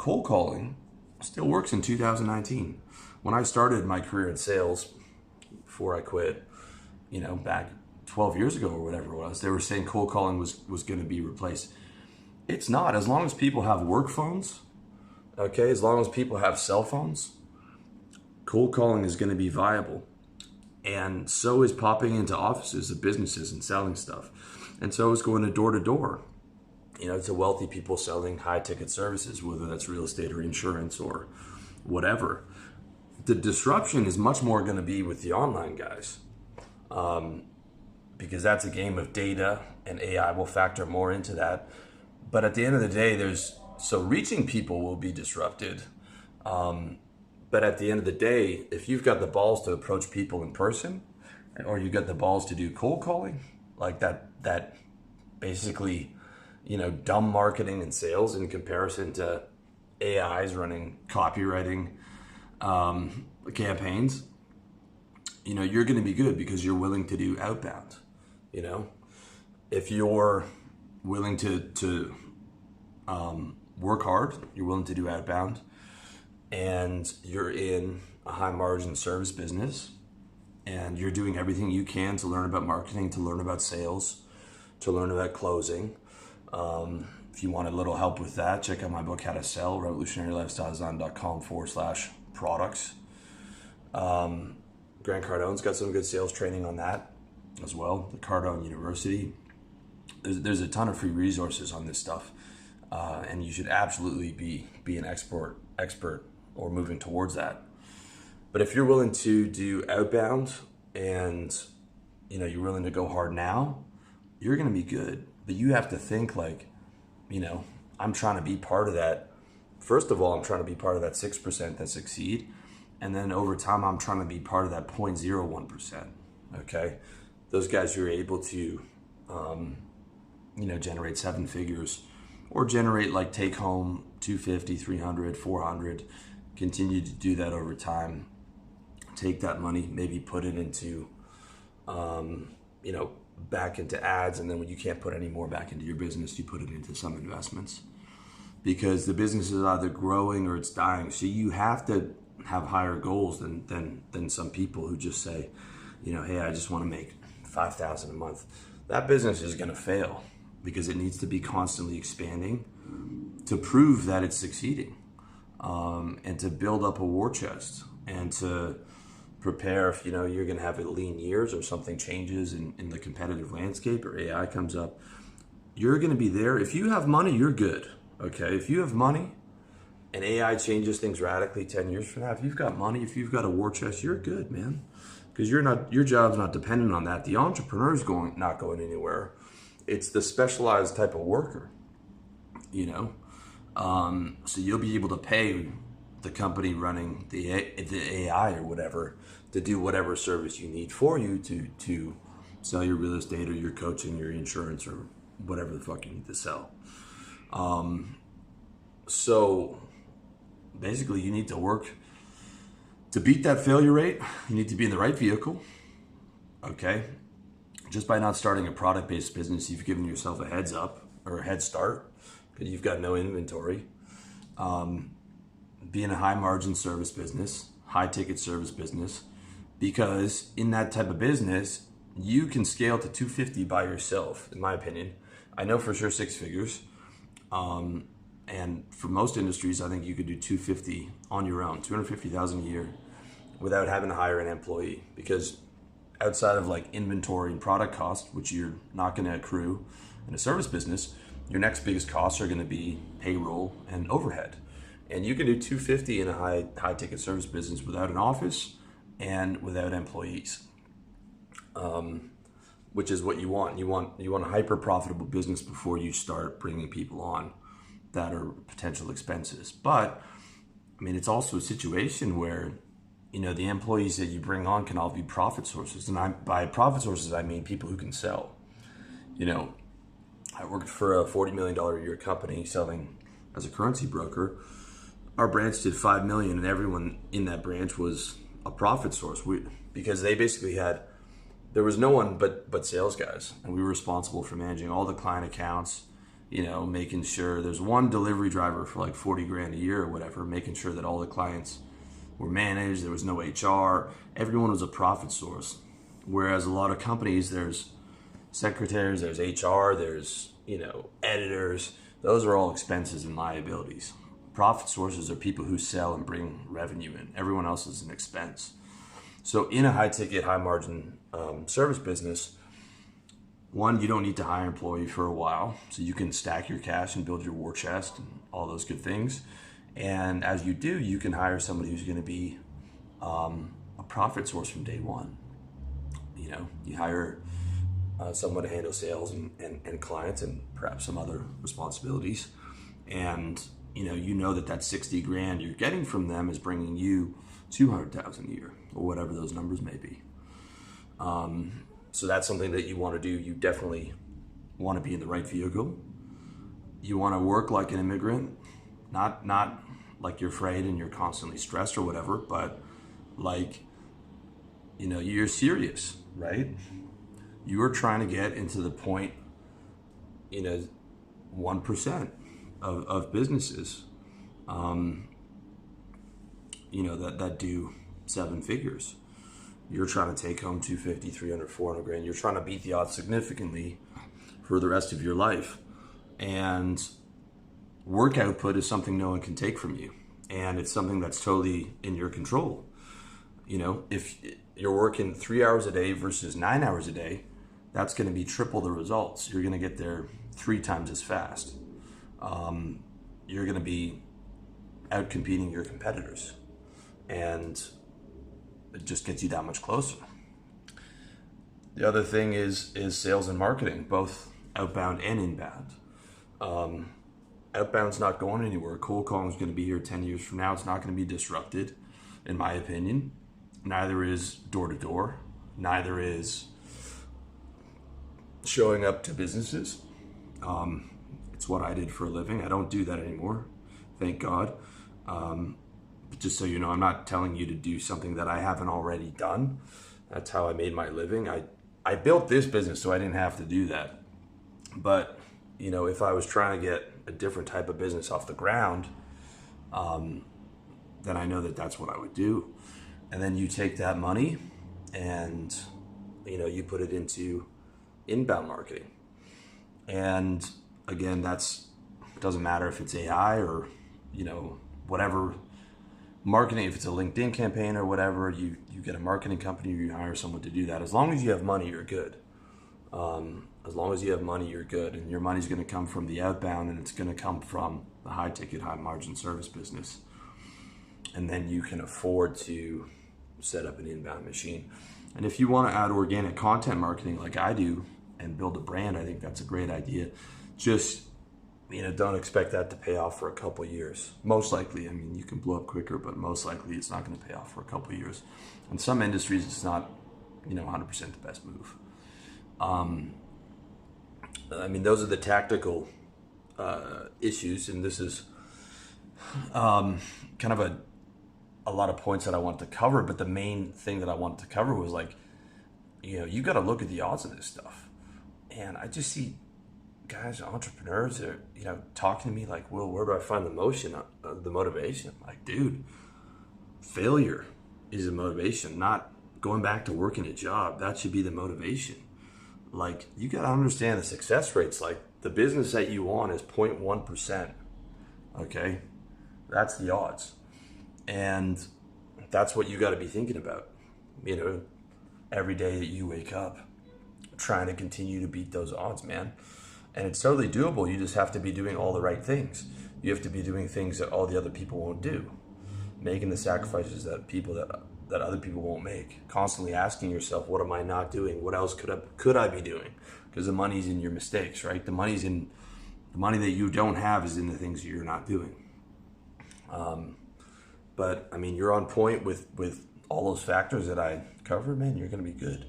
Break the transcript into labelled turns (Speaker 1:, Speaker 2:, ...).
Speaker 1: cold calling still works in 2019. When I started my career in sales, before I quit, back 12 years ago or whatever it was, they were saying cold calling was going to be replaced. It's not. As long as people have work phones, okay, as long as people have cell phones, cold calling is going to be viable. And so is popping into offices of businesses and selling stuff. And so is going to door. To wealthy people selling high ticket services, whether that's real estate or insurance or whatever. The disruption is much more going to be with the online guys, because that's a game of data, and AI will factor more into that. But at the end of the day, reaching people will be disrupted. But at the end of the day, if you've got the balls to approach people in person, or you've got the balls to do cold calling, like that basically, dumb marketing and sales in comparison to AIs running copywriting campaigns, you're going to be good because you're willing to do outbound. If you're willing to work hard, you're willing to do outbound, and you're in a high margin service business, and you're doing everything you can to learn about marketing, to learn about sales, to learn about closing. If you want a little help with that, check out my book, How to Sell, revolutionarylifestyledesign.com/products. Grant Cardone's got some good sales training on that as well, the Cardone University. There's a ton of free resources on this stuff, and you should absolutely be an expert or moving towards that. But if you're willing to do outbound and you're willing to go hard now, you're going to be good. But you have to think like, I'm trying to be part of that. First of all, I'm trying to be part of that 6% that succeed. And then over time, I'm trying to be part of that 0.01%. Okay. Those guys who are able to, generate 7 figures, or generate like take home 250, 300, 400, continue to do that over time. Take that money, maybe put it into, back into ads, and then when you can't put any more back into your business, you put it into some investments, because the business is either growing or it's dying. So you have to have higher goals than some people who just say, hey, I just want to make $5,000 a month. That business is going to fail because it needs to be constantly expanding to prove that it's succeeding, and to build up a war chest, and to prepare if you're going to have lean years or something changes in the competitive landscape or AI comes up. You're going to be there. If you have money, you're good. Okay, if you have money and AI changes things radically 10 years from now, if you've got money, if you've got a war chest, you're good, man, because your job's not dependent on that. The entrepreneur's not going anywhere. It's the specialized type of worker, so you'll be able to pay the company running the AI or whatever to do whatever service you need for you to sell your real estate or your coaching, your insurance, or whatever the fuck you need to sell. So basically you need to work to beat that failure rate. You need to be in the right vehicle. Okay. Just by not starting a product-based business, you've given yourself a heads up or a head start because you've got no inventory. Be in a high margin service business, high ticket service business, because in that type of business, you can scale to 250 by yourself, in my opinion. I know for sure 6 figures. And for most industries, I think you could do 250 on your own, 250,000 a year without having to hire an employee, because outside of like inventory and product cost, which you're not going to accrue in a service business, your next biggest costs are going to be payroll and overhead. And you can do 250 in a high ticket service business without an office and without employees, which is what you want. You want a hyper profitable business before you start bringing people on that are potential expenses. But I mean, it's also a situation where the employees that you bring on can all be profit sources. And by profit sources, I mean people who can sell. I worked for a $40 million a year company selling as a currency broker. Our branch did $5 million, and everyone in that branch was a profit source. Because they basically there was no one but sales guys, and we were responsible for managing all the client accounts making sure there's one delivery driver for like 40 grand a year or whatever, making sure that all the clients were managed, there was no HR, everyone was a profit source. Whereas a lot of companies, there's secretaries, there's HR, there's, editors, those are all expenses and liabilities. Profit sources are people who sell and bring revenue in. Everyone else is an expense. So in a high ticket, high margin service business, one, you don't need to hire an employee for a while, so you can stack your cash and build your war chest and all those good things. And as you do, you can hire somebody who's going to be a profit source from day one. You hire someone to handle sales and clients and perhaps some other responsibilities. And you know that 60 grand you're getting from them is bringing you 200,000 a year or whatever those numbers may be. So that's something that you want to do. You definitely want to be in the right vehicle. You want to work like an immigrant, not like you're afraid and you're constantly stressed or whatever, but like, you're serious, right? You are trying to get into the 1% of businesses, that do 7 figures. You're trying to take home 250, 300, 400 grand. You're trying to beat the odds significantly for the rest of your life. And work output is something no one can take from you. And it's something that's totally in your control. If you're working 3 hours a day versus 9 hours a day, that's going to be triple the results. You're going to get there 3 times as fast. You're going to be out competing your competitors. And it just gets you that much closer. The other thing is sales and marketing, both outbound and inbound. Outbound's not going anywhere. Cold calling is going to be here 10 years from now. It's not going to be disrupted, in my opinion. Neither is door to door. Neither is showing up to businesses. It's what I did for a living. I don't do that anymore, thank God. But just so you know, I'm not telling you to do something that I haven't already done. That's how I made my living. I built this business so I didn't have to do that. But, if I was trying to get a different type of business off the ground, then I know that that's what I would do. And then you take that money and, you put it into inbound marketing. And again, it doesn't matter if it's AI or, whatever marketing, if it's a LinkedIn campaign or whatever, you get a marketing company or you hire someone to do that. As long as you have money, you're good. As long as you have money, you're good. And your money's going to come from the outbound, and it's going to come from the high ticket, high margin service business. And then you can afford to set up an inbound machine. And if you want to add organic content marketing like I do and build a brand, I think that's a great idea. Just, don't expect that to pay off for a couple of years. Most likely, you can blow up quicker, but most likely it's not going to pay off for a couple of years. In some industries, it's not, 100% the best move. Those are the tactical issues, and this is kind of a lot of points that I want to cover, but the main thing that I wanted to cover was you got to look at the odds of this stuff. And I just see guys, entrepreneurs that are, talking to me like, Will, where do I find the motivation? Like, dude, failure is a motivation, not going back to working a job. That should be the motivation. Like, you got to understand the success rates. Like, the business that you want is 0.1%. Okay? That's the odds. And that's what you got to be thinking about, every day that you wake up, trying to continue to beat those odds, man. And it's totally doable. You just have to be doing all the right things. You have to be doing things that all the other people won't do, making the sacrifices that other people won't make, constantly asking yourself, what am I not doing? What else could I be doing? Because the money's in your mistakes, right? The money that you don't have is in the things that you're not doing. But you're on point with all those factors that I covered, man. You're going to be good.